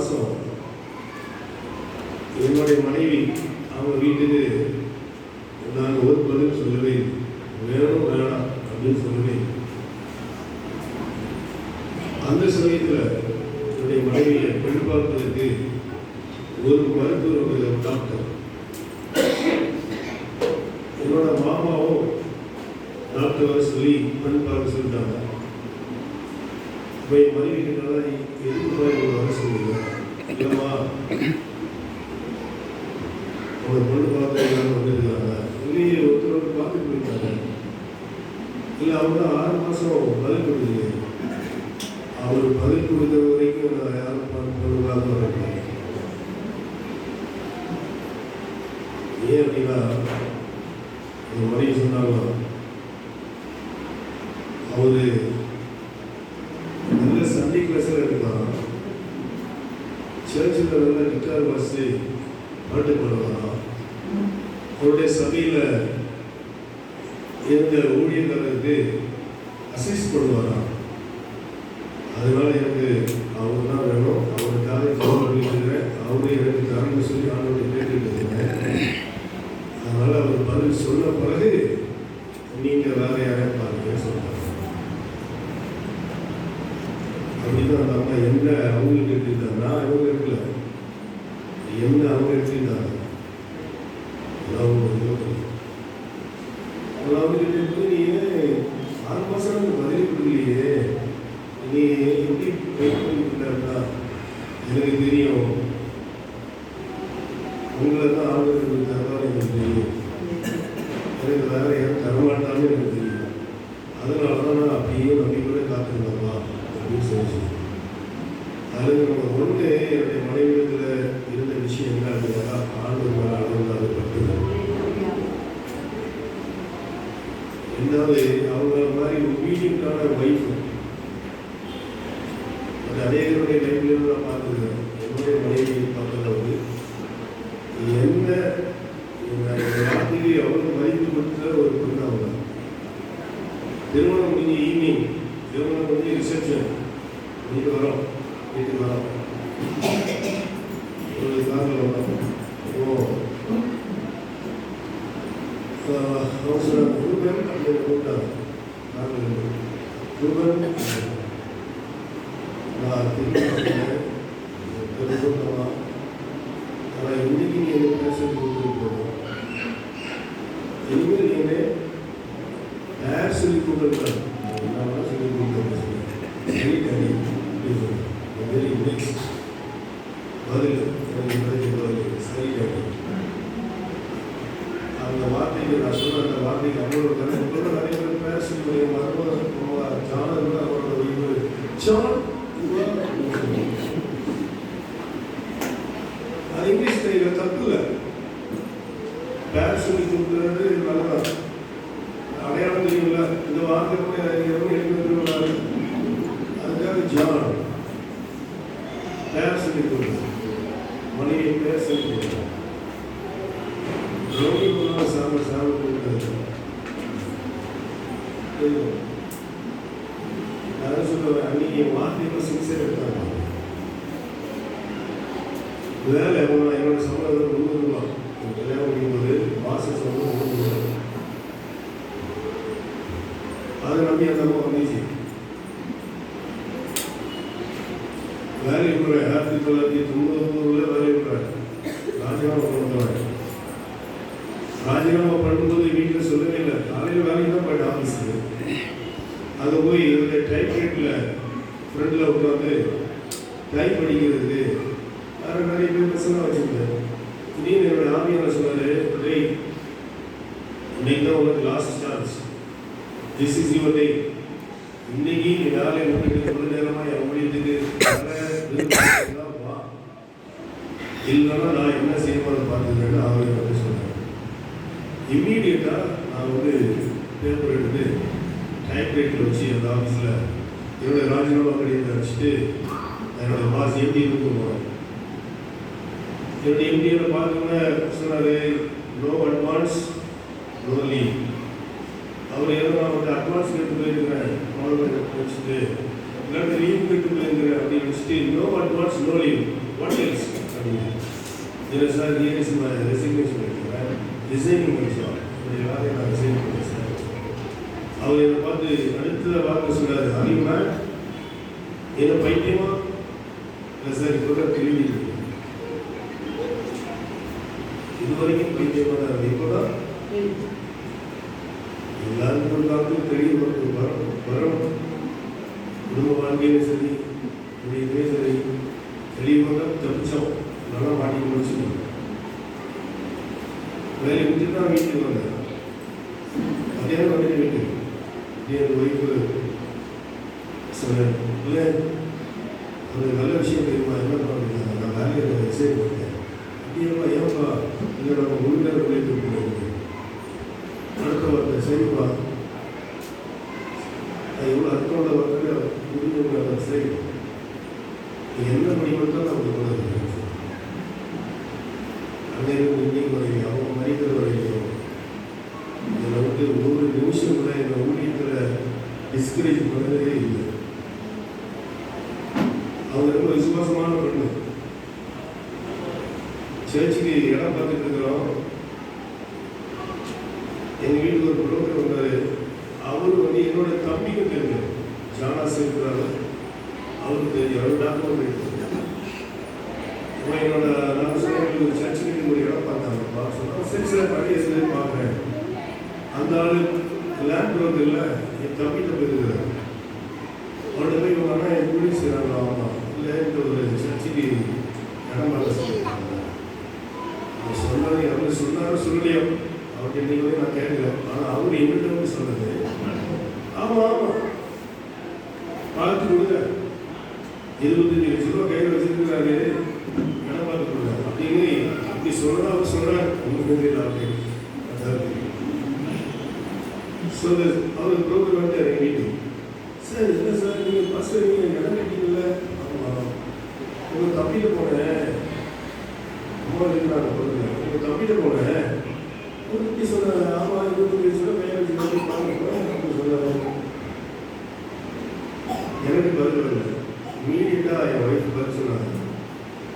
மாதம் என்னுடைய மனைவி அவங்க வீட்டுக்கு நான் ஒரு பதில் சொல்லவே வேணும் வேணாம் அப்படின்னு சொல்லவே. அந்த சமயத்தில் என்னுடைய மனைவியை பெண் பார்ப்பதற்கு ஒரு மருத்துவர் டாக்டர் என்னோட மாமாவும் டாக்டர் வர சொல்லி பெண் பார்க்க சொல்லிட்டாங்க. இப்போ என் மனைவி கிட்டால எதுக்கு வர சொல்லுங்க, இல்லைம்மா அவங்க பொண்ணு பார்த்து எல்லாரும் வந்துருக்காங்க, இல்லையே ஒருத்தர் பார்த்துட்டு போயிருக்காங்க, இல்லை அவங்க 6 மாதம் பதில் கொடுக்குது, அவர் பதில் கொடுக்குற வரைக்கும் நான் யாரும் பொண்ணுக்காக வரேன். ஏன் அப்படின்னா என் மனைவி சொன்னாங்க, அவரு நல்ல சண்டே கிளாஸில் இருக்கலாம், சர்ச்சில் நல்ல கிட்டார் வாசி பாட்டு பாடுவாராம், அவருடைய சபையில் இருந்த ஊழியர்களுக்கு அசிஸ்ட் பண்ணுவாராம். அதனால எனக்கு அவர் தான் வேணும், அவருக்காக பண்ணிட்டுருக்கிறேன், அவரு எனக்கு தாங்க சொல்லி ஆண்டோட கேட்டுட்டு இருக்கேன். அதனால அவர் பதில் சொன்ன பிறகு நீங்கள் வேற யாரையும் பாருங்க சொல்றாங்க. அப்படின்னா அந்த அம்மா என்ன அவங்களுக்கு எடுத்துக்கிட்டாங்க, நான் இவங்க இருக்கல, என்ன அவங்க எடுத்துக்கிட்டாங்க. அவங்ககிட்ட போய் நீ 6 மாதம் பதில் கொடுக்கலையே, நீ எப்படி வெயிட் பண்ணிக்கிட்டா, எனக்கு தெரியும் உங்களை தான் ஆளுநருக்கு தரதான் எனக்கு தெரியும், எனக்கு வேற யாரும் தரமாட்டான்னு எனக்கு தெரியும், அதனால தான் நான் அப்படியே நம்பிக்கையோட காத்துருந்தோம்மா அப்படின்னு சொல்லி. அதுக்கு நம்ம ஒன்று என்னுடைய மனைவிடத்தில் இருந்த விஷயம் என்ன அப்படின்னா, ஆண்டவர் மேலே அளவுனால பட்டுதான். ரெண்டாவது அவங்க மாதிரி ஒபீடியன்டான ஒய்ஃப், அது அநேகருடைய லைஃப்லேயும் நான் பார்த்துருக்கேன். என்னுடைய மனைவியை பார்த்ததாவது என்ன ராத்திரி அவருக்கு மதிப்பு கொடுத்த ஒரு பொண்ணு. அவங்க திருமணம் முடிஞ்ச ஈவினிங், திருமணம் முடிஞ்சு ரிசப்ஷன் வீட்டுக்கு வரோம், ஒரு காரில் வரோம். ரூபன் அப்படின்னு கூப்பிட்டாங்க, ரூபன் நான் திருமணம் ஆனால் இன்னைக்கு நீ எனக்கு பேச கொடுத்துருக்கோம், இனிமேல் நீங்கள் யார் சொல்லி கொடுத்துருக்காங்க, நான் சொல்லி கொடுத்துருக்கேன் சரி டாடி அப்படின்னு சொன்னேன். வெரி நெக்ஸ்ட் பதில் சரி டாடி. அந்த வார்த்தைக்கு நான் சொன்ன அந்த வார்த்தைக்கு அவங்களோட கூட நிறைய பேர் பேச மருமக ஜான அவரோட ஜான் அது இங்கிலீஷ் தெரியல, தப்பு இல்லை, பேர் சொல்லி கொடுக்குறது நல்லதான், அடையாளம் தெரியுங்களா, இந்த வார்த்தை கூட எழுதுவாரு, அதுக்காக ஜான் பேர் சொல்லி கொடுக்குறது, மனைவி பேர் சொல்லி கொடுக்குறது, ரோகி மூலமாக சாம கொடுக்குறது. நான் சொல்லுவேன், அன்னைக்கு என் வார்த்தைகள் சின்சியர் எடுத்தாங்க. வேலை என்னோட சம்பளம் 300 ரூபா, கல்யாணம் முடியும்போது மாதம் சம்பளம் 300 ரூபா. அதை நம்பி அந்த அம்மா வந்துச்சு. வேலை இருக்கிற 1990 வேலை இருக்கிற ராஜினாமா பண்ணுறேன். ராஜினாமா பண்ணும்போது வீட்டில் சொல்லவே இல்லை, காலையில் வேலைக்கு தான் போயிட்டு ஆஃபீஸுக்கு. அங்கே போய் என்னுடைய டைப்ரைட்டில் ஃப்ரெண்டில் உட்காந்து டைப் படிக்கிறதுக்கு நிறைய பேர் பசங்க வச்சுருந்தேன். திடீர்னு என்னோட ஆவியான சொன்னார், டேய் இன்னைக்கு தான் உனக்கு last chance, this is your day, இன்னைக்கு நீ வேலையை முடிக்கிட்டு கொஞ்ச நேரமாக என் ஊழியத்துக்கு வா, இல்லைன்னா நான் என்ன செய்யணும் பார்த்துக்கிறேன்னு அவரை வந்து சொன்னேன். இம்மீடியட்டாக நான் வந்து பேப்பர் எடுத்து டைப்ரைட்டில் வச்சு அந்த ஆஃபீஸில் என்னோட ராஜினாமா கடிதத்தை அடிச்சுட்டு என்னோட பாஸ் எம்டிக்கு போனேன். என்னுடைய எம்டியில் பார்த்தோன்னே சொன்னார், நோ அட்வான்ஸ் நோ லீவ். அவர் ஏதோ நான் வந்து அட்வான்ஸ் கேட்டு போயிருக்கிறேன் வச்சுட்டு இல்லாட்டி லீவ் கேட்டு போயிருக்கிறேன் அப்படின்னு வச்சுட்டு no advance no leave what else அப்படின்னு இல்லை சார் இயர்ஸ் ரெசிக்னேஷன் பண்ணிக்கிறேன், ரிசைனிங் பண்ணிச்சோம், என்னுடைய வேலையை நான் ரிசைன் பண்ணேன் சார். அவர் என்னை பார்த்து அடுத்த வார்த்தை சொன்னார், அறிவுனா என்ன பைத்தியமா இல்லை சார், இப்போ தான் கேள்வி இதுவரைக்கும் பைத்தியமாக தான் இருக்கு, இப்போ தான் எல்லாருக்கும் ஒரு காலத்துக்கு தெரிய வரணும். குடும்ப வாழ்க்கையிலும் சரி, இதுவே சரி, தெளிவாக தப்பிச்சோம், நல்லா மாட்டி முடிச்சுக்கணும். வேலையை விட்டு தான் வீட்டுக்கு வந்தேன். மத்தியானம் வந்துட்டு வீட்டுக்கு என் ஒய்ஃபு சொன்னேன், இல்லை ஒரு நல்ல விஷயம் தெரியுமா, என்ன பண்ணுறீங்க, நான் வேலையை ரிசைன் பண்ணேன். அப்படியேப்பா ஏன்ப்பா, இல்லை நம்ம ஒழுங்காக வெளியிட்டு போயிருக்கேன். அடுத்த வார்த்தை, சரிப்பா அது எவ்வளோ அர்த்தமுள்ள வார்த்தை புரிஞ்சவங்க, சரி நீ என்ன படிக்கணும் நான் உங்களுக்கு அன்னைக்கு இன்னைக்கு வரைக்கும் அவங்க மனிதர் வரைக்கும் இதில் வந்து ஒரு நிமிஷம் கூட இந்த ஊழியத்தில் டிஸ்கரேஜ் பண்ணதே இல்லை. அவங்க ரொம்ப விசுவாசமான பொண்ணு. சர்ச்சுக்கு இடம் பார்த்துட்டு இருக்கிறோம். எங்கள் வீட்டுக்கு ஒரு புரோக்கர் வந்தார். அவரு வந்து என்னோட தம்பிக்கு தெரியும், ஜானா சேர்க்கிறாரு, அவருக்கு தெரியும், அவர் டாக்டர் என்னோட நான் சொன்ன ஒரு சர்ச்சுக்கு ஒரு இடம் பார்த்தாங்க. சொன்னால் சரி சார் பழைய சொல்லி பார்க்குறேன். அந்த ஆள் லேண்ட் புரோக்கர் இல்லை, என் தம்பிகிட்ட போயிருக்கிறார். அவர்கிட்ட போய் இவங்க ஆனால் என் கூலி செய்கிறாங்க. ஆமாம், இல்லை இந்த ஒரு சர்ச்சுக்கு இடம் பார்க்க சொல்லியிருக்காங்க. அவர் சொன்னார், அவர் சொன்னாலும் சொல்லலையோ அவர்கிட்ட இன்னைக்கு வந்து நான் கேட்கல. ஆனால் அவர் எங்கிட்ட வந்து சொன்னது, ஆமாம் ஆமாம் பார்த்து கொடுங்க, 25 லட்சம் ரூபா கையில் வச்சுருக்கிறாரு, இடம் பார்த்து கொடுங்க அப்படின்னு அப்படி சொல்கிறா. அவர் சொல்கிறார், உங்களுக்கு தெரியல அப்படின்னு சொல்லு. அவர் புரோக்கர் வந்து எங்கள் வீட்டுக்கு, சார் இல்லை சார் நீங்கள் ஃபஸ்ட்டு நீங்கள் இடம் கட்டிங்கல்ல, ஆமாம் உங்கள் தம்பிகிட்ட போனேன், அம்மா இருக்கிறாங்க பொருள், உங்கள் தம்பிகிட்ட போனேன், எப்படி சொன்னாங்க, ஆமாம் 25 லட்சம் ரூபா கையில் வச்சு அப்படின்னு சொன்னாங்க. எனக்கு பதில் வரல. இமீடியட்டாக என் ஒய்ஃப் பதில் சொன்னாங்க,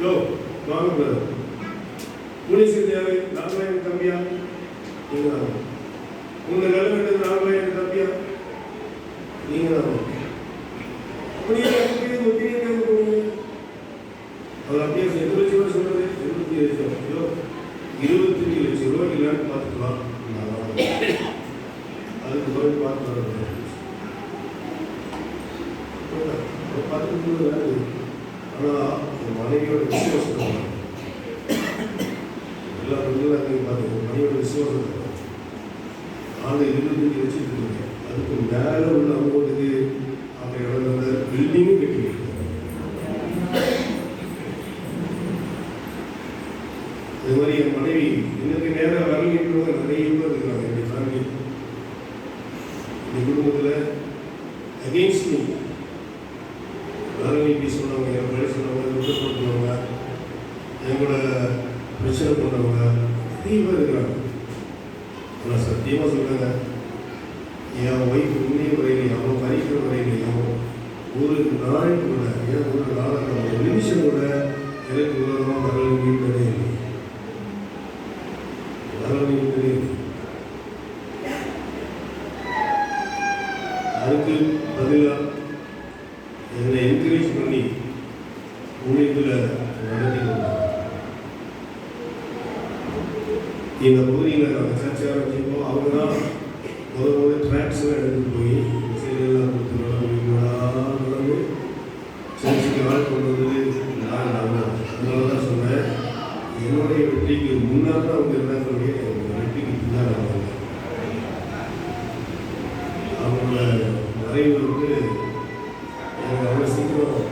யோ வாங்க பிரதர், போலீஸ் தேவை, நாங்களா எனக்கு தம்பியா, நீங்கள் தான் உங்கள் நிலை வேண்டது, நாங்களா எனக்கு தம்பியா, நீங்கள் தான் அப்படியே அவர் அப்படியே 2 லட்சம் ரூபா சொல்றது, 25 லட்சம், யோ 25 லட்சம் ரூபா இல்லைன்னு பார்த்துக்கலாம், அதுக்கு பிறகு பார்த்து வர பார்த்துட்டு வேறு. ஆனால் என் மனைவியோட விசுவாசம் எல்லா பெண்களும் பார்த்து மனைவியோட விசுவாசம் ஆண்டு 25 வச்சுட்டு இருக்கீங்க. அதுக்கு மேலே உள்ள அமௌண்ட்டுக்கு அவங்க இடத்துல பில்டிங்கும் கட்டி அது மாதிரி என் மனைவி எனக்கு நேராக வரலைன்றவங்க நிறைய பேர் இருக்கிறாங்க. என்னுடைய ஃபேமிலி, இந்த குடும்பத்தில் அகெயின்ஸ்ட் மீ வரலைன்னு சொன்னவங்க, என் பழி சொன்னவங்க, குற்றப்படுத்தினவங்க, எங்களோட பிரச்சனை பண்ணவங்க நிறைய பேர் இருக்கிறாங்க. ஆனால் சத்தியமாக சொல்லுங்க, என் ஒய்ஃப் உண்மையை வரையிலையும் அவன் மறிக்கிற வரையிலையும் ஒரு நாள் கூட, ஏன் ஒரு நாள் ஒரு நிமிஷம் கூட எனக்கு விரோதமாக வரலை மீட்டதே இல்லை. அதுக்கு பதிலாக என்னை என்கரேஜ் பண்ணி ஊழியத்தில் நடத்தி கொண்டாங்க. இந்த பகுதியில் நாங்கள் சர்ச்சை ஆரம்பிச்சப்போ அவங்க தான் முதல் ட்ராக்ஸ்லாம் எடுத்துகிட்டு போய் சீரியெல்லாம் கொடுத்து நடந்து சர்ச்சுக்கு ஆள் கொண்டு வந்தது நான் அதனால தான் சொன்னேன், என்னுடைய வெற்றிக்கு முன்னால் தான் அவங்க இருந்தாங்க, வெற்றிக்கு பின்னால் அவங்க அவங்களோட நிறைவு வந்து எனக்கு அவ்வளோ சீக்கிரம்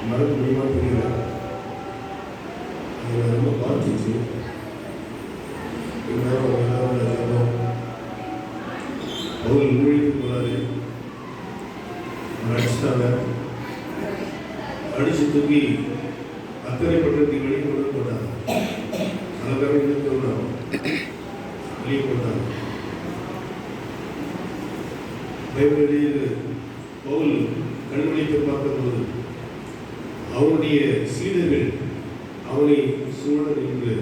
மறக்க முடியுமா தெரியல. அதை ரொம்ப பாதிச்சு அவர் ஊழிக்கு போனாரு, அடிச்சுட்டாங்க. அடிச்சு தூக்கி அக்கறை பட்டத்துக்கு வெளியே கொண்டு போட்டாங்க. அழகாக இழுத்தோம்னா வெளியே போட்டாங்க. பைபிள் பவுல் கண்விழித்து பார்த்தபோது அவனுடைய சீடர்கள் அவனை சூழ நின்று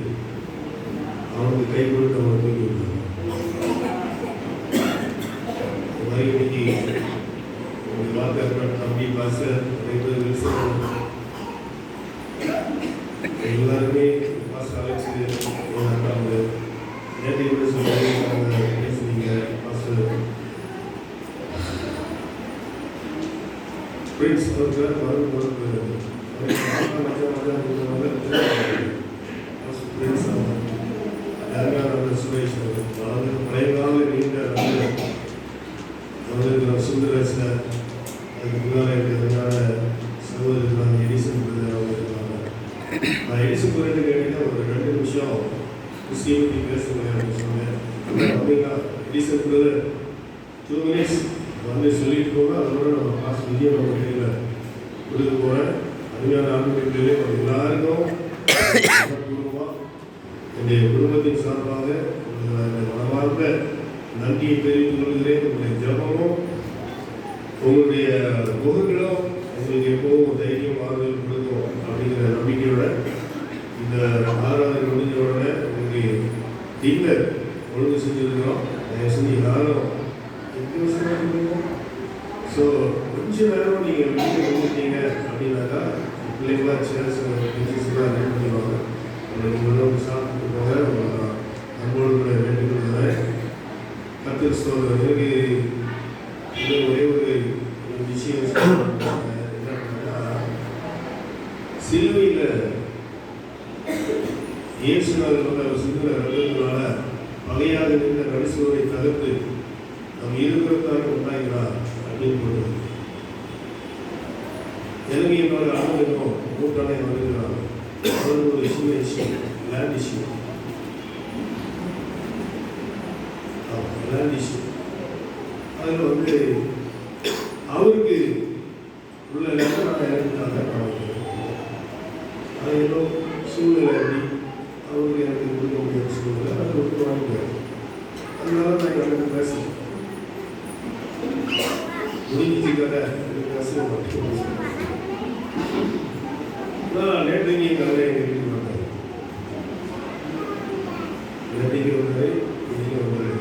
அவனுக்கு கை கொடுத்து அவனை தூக்கி விட்டாங்க. இன்னைக்கு உங்களுடைய வார்த்தை தம்பி பாச எல்லாருமே பாச அழைச்சி நேற்று கூட சொல்லி பேசுனீங்க பாஸ்டர் பிரின்ஸ் அவர்கள் வரும்போது சுரேஷ் பழைய கால நீண்ட அவருக்கு சுந்தரேஷ் அதுக்கு முன்னால் இருக்கிறதுனால சகோதரர் எடிசன் அவங்க இருக்காங்க. நான் எடிசன் போயிட்டு கேட்டீங்கன்னா ஒரு 2 நிமிஷம் கிறிஸ்டியன் பேசுகிறேன் சொன்னேன். அப்படின்னா எடிசன் 2 மினிட்ஸ் வந்து சொல்லிட்டு போக அதோட நம்ம காசு விதியை நம்ம கையில் கொடுக்க போகிறேன். அருமையான ஆன்மீகத்திலே எல்லாருக்கும் குடும்பமாக என்னுடைய குடும்பத்தின் சார்பாக மனமார்ந்த நன்றியை தெரிவித்துக் கொள்கிறேன். உங்களுடைய ஜபமும் உங்களுடைய முகங்களும் எங்களுக்கு எப்போவும் தைரியம் ஆறுதல் கொடுக்கும் அப்படிங்கிற நம்பிக்கையோட இந்த ஆராதனை முடிஞ்ச உடனே உங்களுக்கு டின்னர் ஒழுங்கு செஞ்சுருக்கிறோம். தயவு செஞ்சு எல்லாரும் ஸோ கொஞ்ச நேரம் நீங்கள் வீட்டில் வந்துட்டீங்க அப்படின்னாக்கா பிள்ளைங்களாம் சேர்ஸ் டீச்சர்ஸ்லாம் ரெடி பண்ணிடுவாங்க. உங்களுக்கு சாப்பிட்டு போக அன்போடு கூட வேண்டுகொள்கிறேன். கர்த்தர் ஸ்தோத்திரம். எனக்கு இது ஒரே ஒரு விஷயம் என்னன்னா, சிலுவையில் இயேசுநாதர் வந்து அவர் சிந்துன ரத்தத்தினால பகையாக இருந்த கடைசுவரை தகர்த்து நம்ம இருக்கிறதாக உண்டாகிறார் அப்படின்னு போட்டு எனக்கு என்னோட ஆளுநரும் கூட்டாளை வருகிறார். அவருக்கு ஒரு சின்ன issue, land issue, land issue. அதில் வந்து அவருக்கு உள்ள லேண்டை நான் இறந்துட்டாங்க. அது ஏதோ சூழ்நிலை அப்படி அவருக்கு எனக்கு கொடுக்க முடியாத சூழ்நிலை அதை கொடுத்து வாங்கிட்டார். அதனால நான் எனக்கு பேசுகிறேன் முடிஞ்சுக்காக பேச மாட்டேன். நான் நேற்றைக்கு கவலை எழுதி மாட்டேன். நேற்றைக்கு வந்தாரு, இன்னைக்கு வந்தாரு.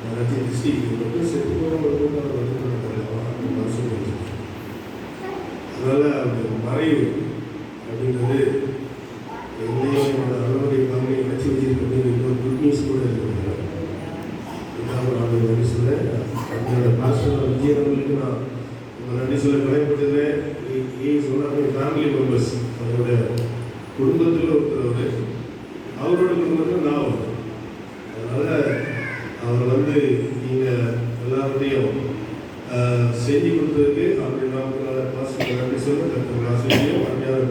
நான் டிஸ்ட்ரிக்ட் வந்து செத்து போகிறவங்க அதனால அந்த மறைவு அப்படின்றது எங்கேயும் அலுவலக கம்பெனி வச்சு வச்சிருக்க இன்னொரு குட் நியூஸ் கூட இருக்கிறாங்க. நான் நன்றி சொல்லேன். என்னோட பாஸ்டர் விஜயநகருக்கு நான் நன்றி சொல்ல கலைப்பட்டதுலேயே சொன்னாங்க. ஃபேமிலி மெம்பர்ஸ் அவரோட குடும்பத்தில் ஒருத்தர் அவரோட குடும்பத்தில் நான் வரும். அதனால் அவர் வந்து நீங்கள் எல்லாத்தையும் செஞ்சு கொடுத்ததுக்கு அப்படி நான் பாஸ்டர் நன்றி சொல்ல கற்றுக்கலாம். அருமையான